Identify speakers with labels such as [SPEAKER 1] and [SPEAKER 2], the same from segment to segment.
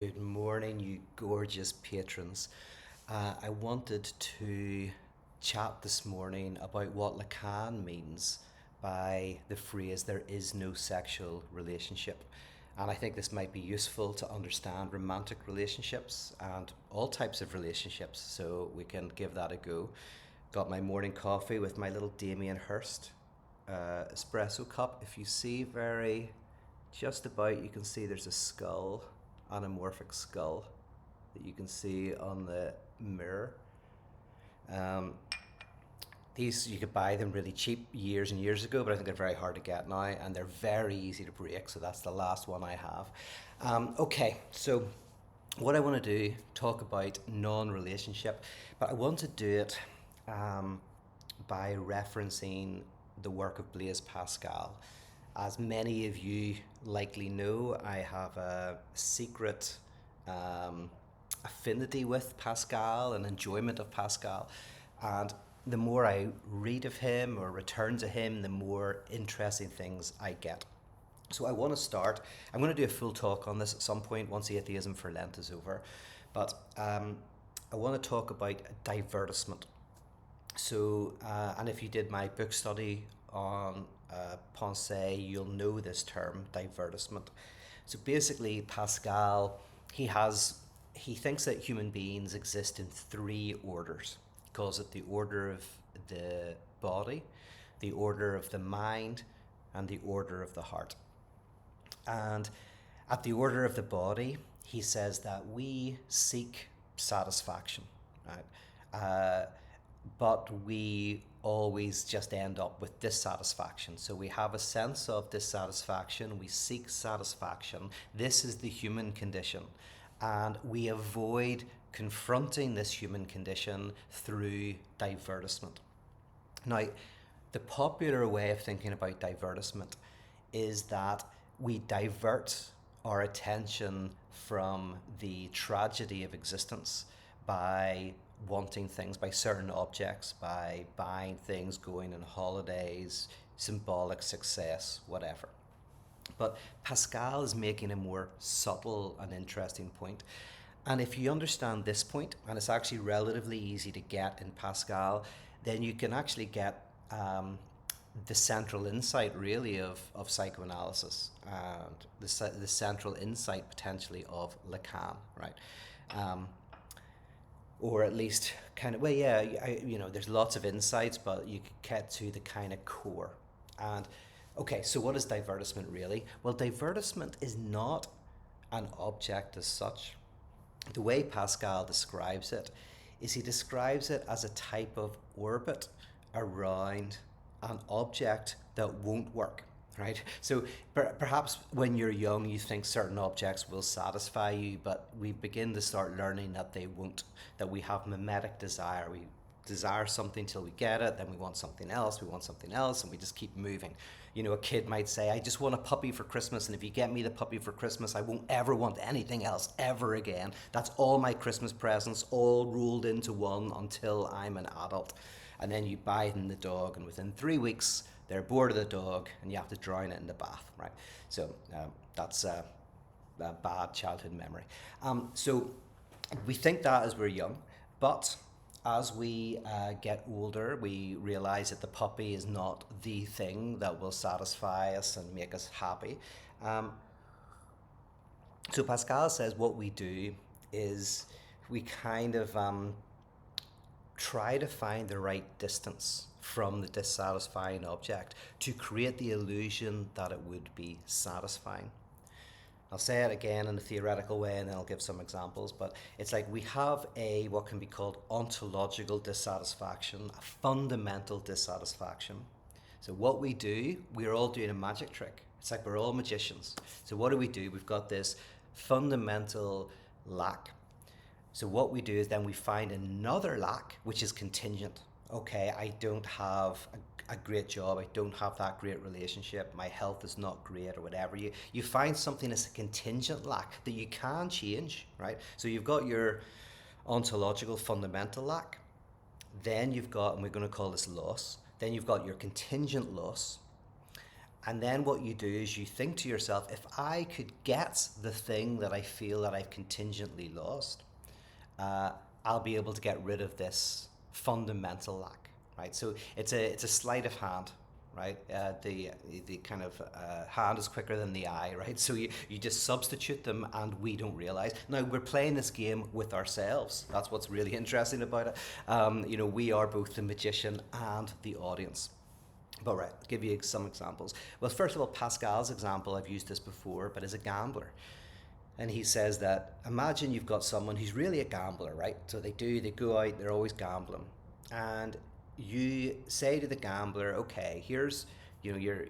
[SPEAKER 1] Good morning, you gorgeous patrons. I wanted to chat this morning about what Lacan means by the phrase there is no sexual relationship. And I think this might be useful to understand romantic relationships and all types of relationships, so we can give that a go. Got my morning coffee with my little Damien Hirst espresso cup. If you see very just about, you can see there's a skull, anamorphic skull, that you can see on the mirror. Um, these you could buy them really cheap years and years ago, but I think they're very hard to get now, and they're very easy to break. So that's the last one I have. Okay, so what I want to do talk about non-relationship, but I want to do it um, by referencing the work of Blaise Pascal. As many of you likely know, I have a secret um, affinity with Pascal and enjoyment of Pascal. And the more I read of him or return to him, the more interesting things I get. So I want to start. I'm going to do a full talk on this at some point once Atheism for Lent is over. But I want to talk about divertisement. And if you did my book study on Pensée, you'll know this term, divertisement. So basically, Pascal, he has he thinks that human beings exist in three orders. He calls it the order of the body, the order of the mind, and the order of the heart. And at the order of the body, he says that we seek satisfaction, right? But we always just end up with dissatisfaction. So we have a sense of dissatisfaction, we seek satisfaction. This is the human condition. And we avoid confronting this human condition through divertisement. Now, the popular way of thinking about divertisement is that we divert our attention from the tragedy of existence by wanting things, by certain objects, by buying things, going on holidays, symbolic success, whatever. But Pascal is making a more subtle and interesting point. And if you understand this point, and it's actually relatively easy to get in Pascal, then you can actually get the central insight, really, of psychoanalysis and the central insight, potentially, of Lacan, right? Um, or at least kind of, well, yeah, there's lots of insights, but you could get to the kind of core. And okay, so what is divertisement really? Well, divertisement is not an object as such. The way Pascal describes it is he describes it as a type of orbit around an object that won't work, right? So perhaps when you're young, you think certain objects will satisfy you, but we begin to start learning that they won't, that we have mimetic desire. We desire something till we get it, then we want something else, and we just keep moving. A kid might say, I just want a puppy for Christmas, and if you get me the puppy for Christmas, I won't ever want anything else ever again. That's all my Christmas presents, all rolled into one until I'm an adult. And then you buy them the dog, and within 3 weeks, they're bored of the dog, and you have to drown it in the bath, right? So that's a bad childhood memory. So we think that as we're young, but as we get older, we realize that the puppy is not the thing that will satisfy us and make us happy. Um, so Pascal says what we do is we kind of try to find the right distance from the dissatisfying object to create the illusion that it would be satisfying. I'll say it again in a theoretical way and then I'll give some examples, but it's like we have what can be called ontological dissatisfaction, a fundamental dissatisfaction. So what we do, we're all doing a magic trick. It's like we're all magicians. So what do? We've got this fundamental lack. So what we do is then we find another lack, which is contingent. Okay, I don't have a great job, I don't have that great relationship, my health is not great, or whatever. You find something as a contingent lack that you can change, right? So you've got your ontological fundamental lack, then you've got, and we're going to call this loss, then you've got your contingent loss, And then what you do is you think to yourself, if I could get the thing that I feel that I've contingently lost, uh, I'll be able to get rid of this fundamental lack, right? So it's a sleight of hand, right? The kind of hand is quicker than the eye, right? So you just substitute them, and we don't realize. Now we're playing this game with ourselves. That's what's really interesting about it. We are both the magician and the audience. But right, I'll give you some examples. Well, first of all, Pascal's example, I've used this before, but as a gambler. And he says that imagine you've got someone who's really a gambler, right? So they go out, they're always gambling. And you say to the gambler, okay, here's, you're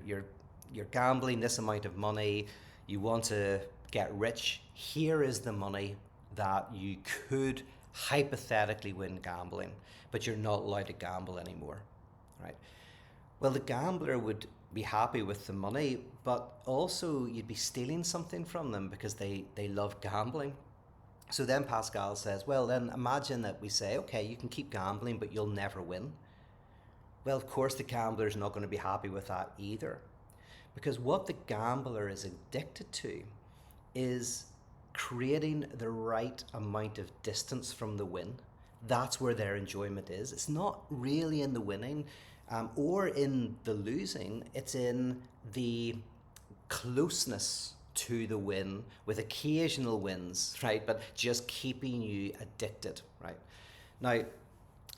[SPEAKER 1] gambling this amount of money, you want to get rich, here is the money that you could hypothetically win gambling, but you're not allowed to gamble anymore, right? Well, the gambler would be happy with the money, but also you'd be stealing something from them because they love gambling. So then Pascal says, well, then imagine that we say, okay, you can keep gambling, but you'll never win. Well, of course, the gambler is not going to be happy with that either. Because what the gambler is addicted to is creating the right amount of distance from the win. That's where their enjoyment is. It's not really in the winning or in the losing, it's in the closeness to the win with occasional wins, right? But just keeping you addicted, right? Now,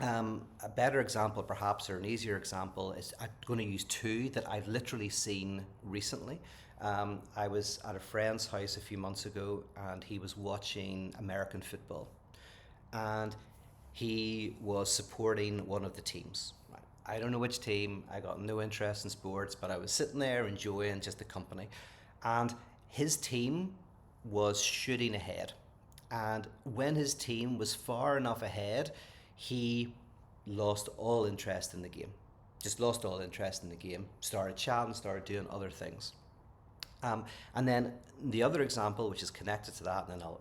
[SPEAKER 1] a better example perhaps, or an easier example, is I'm going to use two that I've literally seen recently. I was at a friend's house a few months ago, and he was watching American football, and he was supporting one of the teams. I don't know which team, I got no interest in sports, but I was sitting there enjoying just the company. And his team was shooting ahead. And when his team was far enough ahead, he lost all interest in the game. Just lost all interest in the game. Started chatting, started doing other things. And then the other example, which is connected to that, and then I'll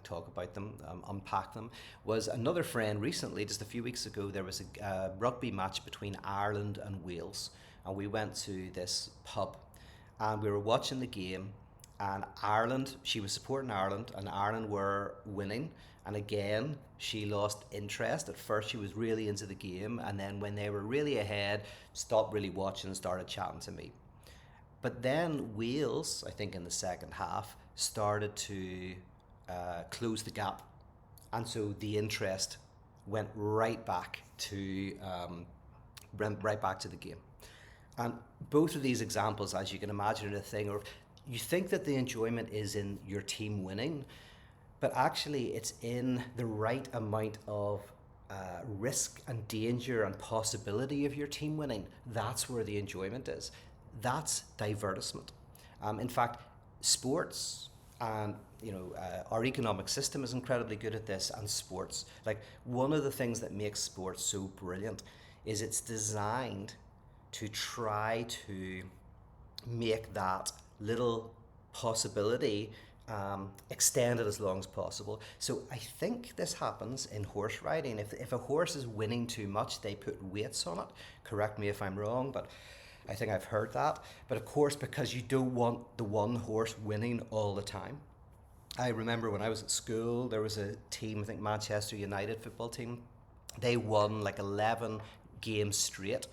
[SPEAKER 1] talk about them, unpack them, was another friend recently, just a few weeks ago, there was a rugby match between Ireland and Wales. And we went to this pub and we were watching the game, and Ireland, she was supporting Ireland, and Ireland were winning. And again, she lost interest. At first she was really into the game, and then when they were really ahead, stopped really watching and started chatting to me. But then Wales, I think in the second half, started to close the gap, and so the interest went right back to the game. And both of these examples, as you can imagine, are a thing, or you think that the enjoyment is in your team winning, but actually it's in the right amount of risk and danger and possibility of your team winning. That's where the enjoyment is. That's divertissement. In fact, sports and our economic system is incredibly good at this, and sports. Like, one of the things that makes sports so brilliant is it's designed to try to make that little possibility extended as long as possible. So I think this happens in horse riding. If a horse is winning too much, they put weights on it. Correct me if I'm wrong, but I think I've heard that. But of course, because you don't want the one horse winning all the time. I remember when I was at school, there was a team, I think Manchester United football team. They won like 11 games straight.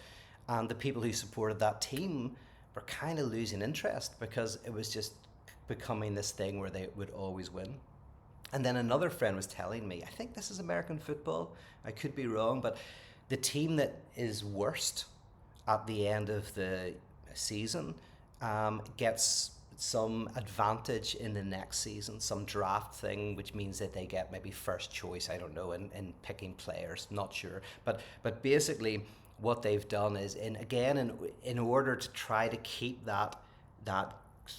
[SPEAKER 1] And the people who supported that team were kind of losing interest because it was just becoming this thing where they would always win. And then another friend was telling me, I think this is American football, I could be wrong, but the team that is worst at the end of the season gets some advantage in the next season, some draft thing, which means that they get maybe first choice, I don't know, in picking players, not sure. But basically what they've done is, in order to try to keep that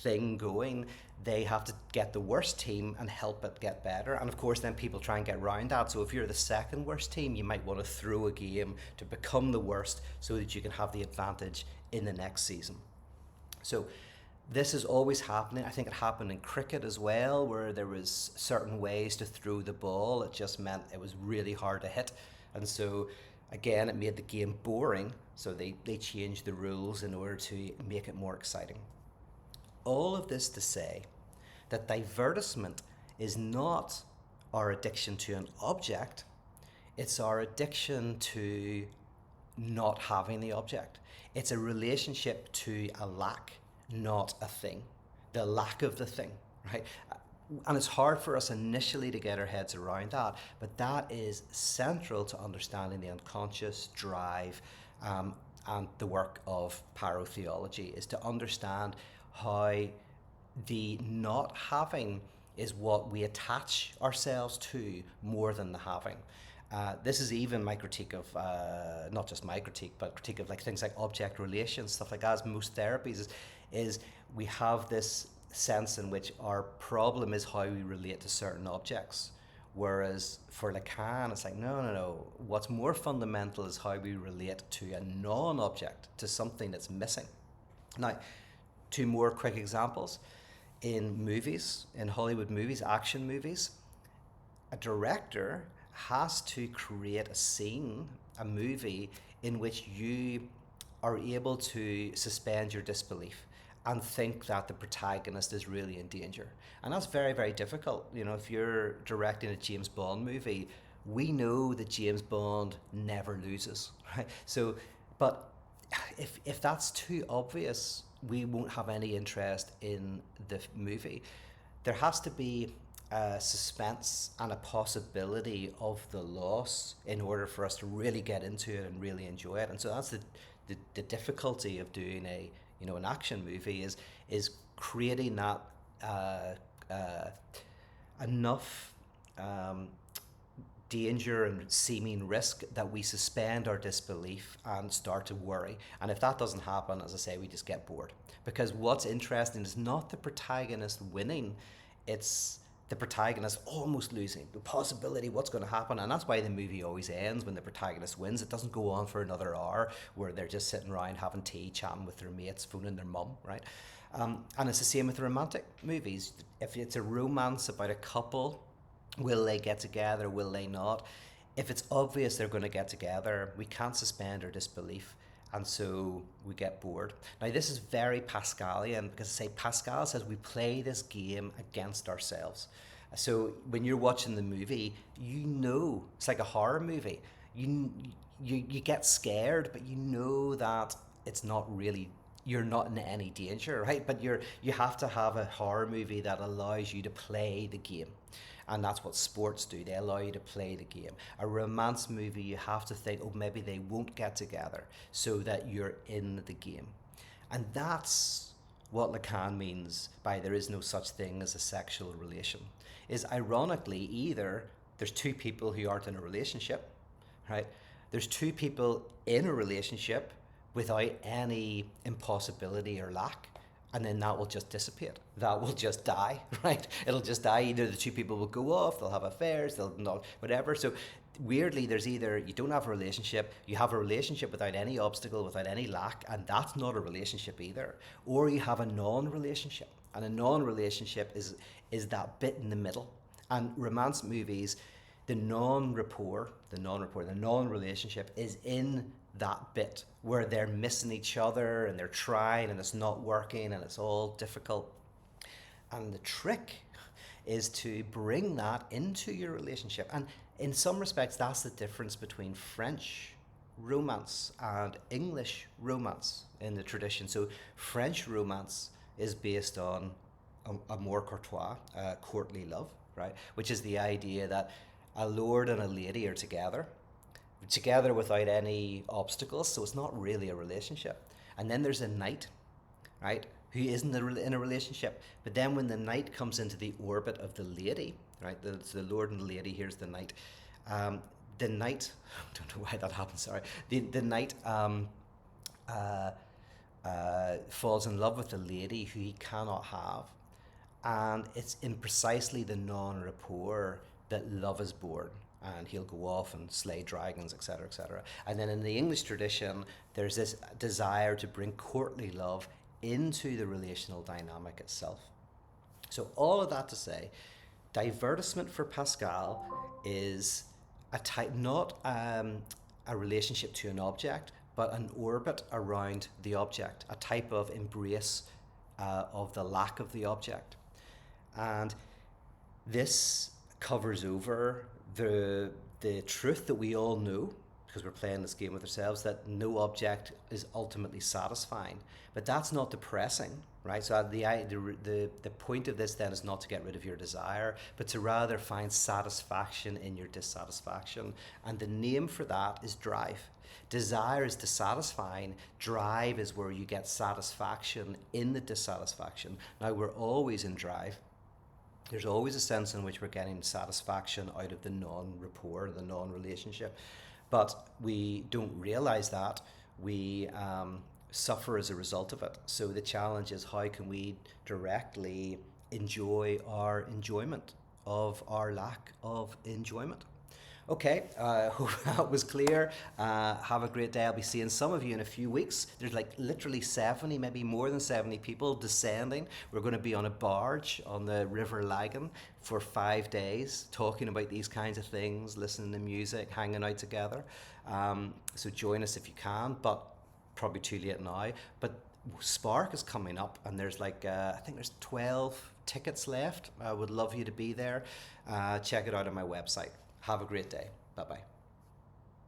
[SPEAKER 1] thing going, they have to get the worst team and help it get better. And of course then people try and get around that. So if you're the second worst team, you might want to throw a game to become the worst so that you can have the advantage in the next season. So this is always happening. I think it happened in cricket as well, where there was certain ways to throw the ball. It just meant it was really hard to hit. And so Again, it made the game boring, so they changed the rules in order to make it more exciting. All of this to say that divertisement is not our addiction to an object, it's our addiction to not having the object. It's a relationship to a lack, not a thing. The lack of the thing, right? And it's hard for us initially to get our heads around that, but that is central to understanding the unconscious drive, and the work of parotheology, is to understand how the not having is what we attach ourselves to more than the having. This is even my critique of, not just my critique, but critique of like things like object relations, stuff like that. As most therapies is we have this sense in which our problem is how we relate to certain objects. Whereas for Lacan, it's like, no, no, no. What's more fundamental is how we relate to a non object, to something that's missing. Now, two more quick examples. In movies, in Hollywood movies, action movies, a director has to create a scene, a movie, in which you are able to suspend your disbelief and think that the protagonist is really in danger. And that's very, very difficult. You know, if you're directing a James Bond movie, we know that James Bond never loses, right? So, but if that's too obvious, we won't have any interest in the movie. There has to be a suspense and a possibility of the loss in order for us to really get into it and really enjoy it. And so that's the difficulty of doing a, you know, an action movie is creating that enough danger and seeming risk that we suspend our disbelief and start to worry. And if that doesn't happen, as I say, we just get bored. Because what's interesting is not the protagonist winning, it's the protagonist almost losing, the possibility what's going to happen. And that's why the movie always ends when the protagonist wins. It doesn't go on for another hour where they're just sitting around having tea, chatting with their mates, phoning their mum, right? And it's the same with romantic movies. If it's a romance about a couple, will they get together, will they not? If it's obvious they're going to get together, we can't suspend our disbelief, and so we get bored. Now, this is very Pascalian, because say Pascal says we play this game against ourselves. So when you're watching the movie, you know, it's like a horror movie. You get scared, but you know that it's not really, you're not in any danger, right? But you have to have a horror movie that allows you to play the game. And that's what sports do. They allow you to play the game. A romance movie, you have to think, oh, maybe they won't get together, so that you're in the game. And that's what Lacan means by there is no such thing as a sexual relation. Is ironically, either there's two people who aren't in a relationship, right? There's two people in a relationship without any impossibility or lack, and then that will just dissipate. That will just die, right? It'll just die. Either the two people will go off, they'll have affairs, they'll not, whatever. So weirdly, there's either you don't have a relationship, you have a relationship without any obstacle, without any lack, and that's not a relationship either. Or you have a non-relationship, and a non-relationship is that bit in the middle. And romance movies, the non-relationship is in that bit where they're missing each other and they're trying and it's not working and it's all difficult. And the trick is to bring that into your relationship. And in some respects, that's the difference between French romance and English romance in the tradition. So French romance is based on amour courtois, courtly love, right? Which is the idea that a lord and a lady are together without any obstacles, so it's not really a relationship. And then there's a knight, right, who isn't in a relationship. But then when the knight comes into the orbit of the lady, right, the lord and the lady, here's the knight. The knight, I don't know why that happens, sorry. The knight falls in love with the lady who he cannot have. And it's in precisely the non-rapport that love is born. And he'll go off and slay dragons, etc., etc. And then in the English tradition, there's this desire to bring courtly love into the relational dynamic itself. So all of that to say, divertisement for Pascal is a type, not a relationship to an object, but an orbit around the object, a type of embrace of the lack of the object. And this covers over the truth that we all know, because we're playing this game with ourselves, that no object is ultimately satisfying. But that's not depressing, right? So the point of this then is not to get rid of your desire, but to rather find satisfaction in your dissatisfaction. And the name for that is drive. Desire is dissatisfying. Drive is where you get satisfaction in the dissatisfaction. Now, we're always in drive. There's always a sense in which we're getting satisfaction out of the non-rapport, the non-relationship. But we don't realize that. We suffer as a result of it. So the challenge is, how can we directly enjoy our enjoyment of our lack of enjoyment? Okay, hope that was clear. Have a great day. I'll be seeing some of you in a few weeks. There's like literally 70, maybe more than 70 people descending. We're going to be on a barge on the River Lagan for 5 days, talking about these kinds of things, listening to music, hanging out together. So join us if you can, but probably too late now. But Spark is coming up, and there's like, I think there's 12 tickets left. I would love you to be there. Check it out on my website. Have a great day. Bye-bye.